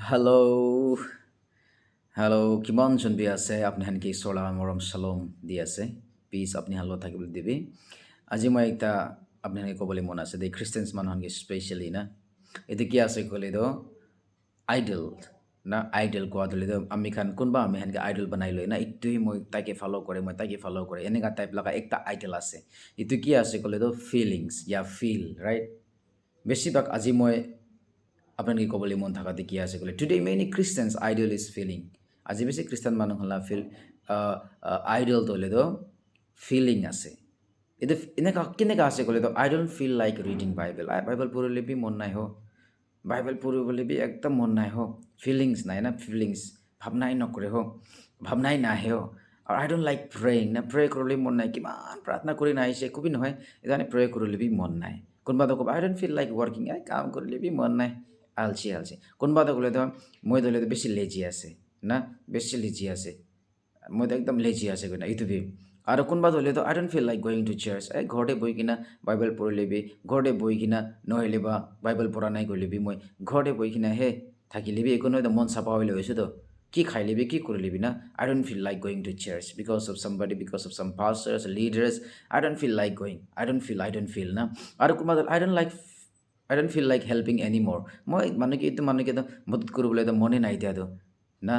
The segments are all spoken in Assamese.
হেল্ল' হেল্ল' কিমান জনবি আছে আপুনি সেনেকৈ ঈশ্বৰৰ মৰম চালম দি আছে পিছ আপুনি হালত থাকিবলৈ দিবি আজি মই এটা আপুনি সেনেকৈ ক'বলৈ মন আছে দেই খ্ৰীষ্টানছ মানুহকে স্পেচিয়েলি না এইটো কি আছে ক'লেতো আইডল না আইডল কোৱা ধৰিলেতো আমি খান কোনোবা আমি সেনেকৈ আইডল বনাই লৈ না ইটোৱে মই তাইকে ফ'ল' কৰে মই তাইকে ফ'ল' কৰে এনেকুৱা টাইপ লগা একটা আইডল আছে এইটো কি আছে ক'লেতো ফিলিংছ ইয়া ফিল ৰাইট বেছিভাগ আজি মই আপোনালোকে ক'বলৈ মন থকাতে কি আছে ক'লে today many Christians idle is feeling আজি বেছি খ্ৰীষ্টান মানুহখনলা আইডলটো হ'লেতো ফিলিং আছে এইটো এনেকুৱা কেনেকুৱা আছে ক'লেতো I don't feel like reading Bible Bible পঢ়িলে বি মন নাই হ বাইবেল পঢ়িবলৈ বি একদম মন নাই হ ফিলিংছ নাই না ফিলিংছ ভাৱনাই নকৰে হ ভাৱনাই নাহে হ আৰু আই ডোণ্ট লাইক প্ৰেয়িং না প্ৰে কৰিবলৈ মন নাই কিমান প্ৰাৰ্থনা কৰি নাহিছে একো বি নহয় এইকাৰণে প্ৰে কৰিলে বি মন নাই কোনোবাটো ক'ব আই ডোণ্ট ফিল লাইক ৱৰ্কিং কাম কৰিলে বি মন নাই আলচি কোনোবাটো ক'লেতো মই ধৰিলেতো বেছি লেজি আছে না বেছি লেজি আছে মইতো একদম লেজি আছে কিনা এইটো বি আৰু কোনোবা ধৰিলেতো I don't feel like going to church ঘৰতে বহি কিনা বাইবেল পঢ়িলে বি ঘৰতে বহি কিনা নহ'লে বা বাইবেল পঢ়া নাই কৰিলে বি মই ঘৰতে বহি কিনা থাকিলে বি একো নহয় মন চাফা হৈ লৈছোঁ তো কি খাই লিবি কি কৰি লিবি না I don't feel like going to church because of somebody because of some pastors leaders I don't feel like going I don't feel না আৰু কোনোবা I don't feel like helping any মোৰ মই মানুহকেইটো মদত কৰিবলৈ মনে নাই এতিয়াতো না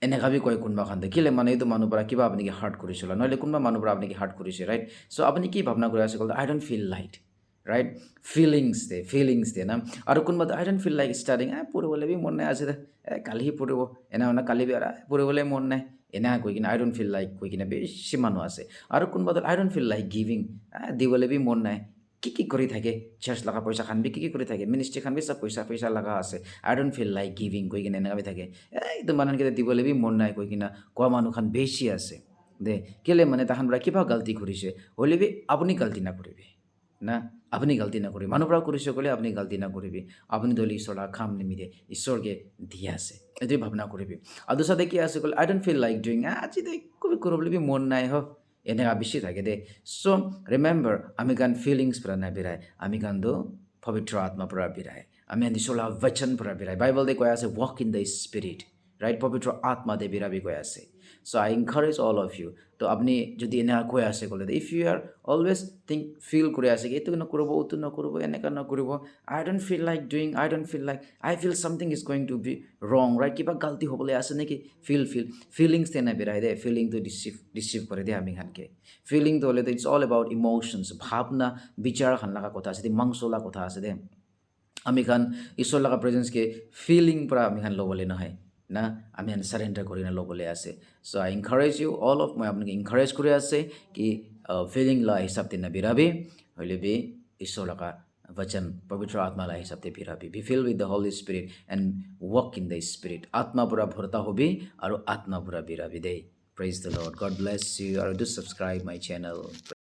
এনেকা বি কয় কোনোবা খান্তে কেলে মানে এইটো মানুহৰ পৰা কিবা আপুনি হাৰ্ট কৰিছিল নহ'লে কোনোবা মানুহৰ পৰা আপুনি হাৰ্ট কৰিছে ৰাইট চ' আপুনি কি ভাৱনা কৰি আছে ক'লে I don't feel like right feelings দে না আৰু কোনোবা I don't feel like studying পঢ়িবলৈ বি মন নাই আজি কালিহি পঢ়িব এনে কালি বি পঢ়িবলৈ মন নাই এনে কৈ কিনে আই ডোণ্ট ফিল লাইক কৈ কিনে বেছি মানুহ আছে আৰু কোনোবা I don't feel like giving দিবলৈ বি মন নাই কি কৰি থাকে চাৰ্চ লগা পইচা খান বি কি কৰি থাকে মিনিষ্ট্ৰি খান বি চব পইচা লগা আছে আই ডোণ্ট ফিল লাইক গিভিং কৈ কিনে এনেকুৱা বি থাকে এইটো মানুহকেইটা দিবলৈ বি মন নাই কৈ কিনে কোৱা মানুহখন বেছি আছে দে কেলে মানে তাহান পৰা কিবা গাল্টি কৰিছে হ'লে বি আপুনি গাল্টি নকৰিবি না আপুনি গাল্টি নকৰিবি মানুহৰ পৰা কৰিছে ক'লে আপুনি গাল্টি নকৰিবি আপুনি ধৰি ঈশ্বৰৰ কাম নিমিতে ঈশ্বৰকে দি আছে এইটোৱে ভাৱনা কৰিবি আৰু দুচাতে কি আছে ক'লে I don't feel like doing আজি দে কবি কৰিবলৈ বি মন নাই হ এনেকা বেছি থাকে দে চ' ৰিমেম্বাৰ আমি গান ফিলিংছ পৰা নাবিৰাই আমি গানটো পবিত্ৰ আত্মাৰ পৰা বিৰাই আমি ঈশ্বৰৰ বচন পৰা বিৰাই বাইবেলতে কৈ আছে walk in the spirit right পবিত্ৰ আত্মা দে বিৰাবি কৈ আছে so' I encourage all of you তো আপুনি যদি এনেকুৱা কৈ আছে ক'লে if you are always feel কৰি আছে কি এইটো নকৰিব এইটো নকৰিব এনেকুৱা নকৰিব I don't feel like doing I don't feel like I feel something is going to be wrong right কিবা গাল্টি হ'বলৈ আছে নেকি ফিলিংছ তেনে বিৰাই দে ফিলিংটো ৰিচিভ কৰে দে আমি খানকে ফিলিংটো হ'লে ইটছ অল এবাউট ইম'শ্যনছ ভাৱনা বিচাৰ খান লগা কথা আছে দে মাংসলা কথা আছে দে আমি খান ঈশ্বৰ লগা প্ৰেজেন্সকে ফিলিং পৰা আমি খান ল'বলৈ নহয় না আমি চাৰেণ্ডাৰ কৰি ল'বলৈ আছে so' I encourage U all of মই আপোনাক এনকাৰেজ কৰি আছে কি ফিলিং লা হিচাপতে নাবিৰাবি হ'লে বি ঈশ্বৰ লগা वचन पवित्र आत्मा ला हिसाब से फिराबी be fill with the holy spirit and walk in the spirit आत्मा पूरा भरता होबी और आत्मा पूरा बिराबी दे praise the Lord God bless you और डू सब्सक्राइब माय चैनल।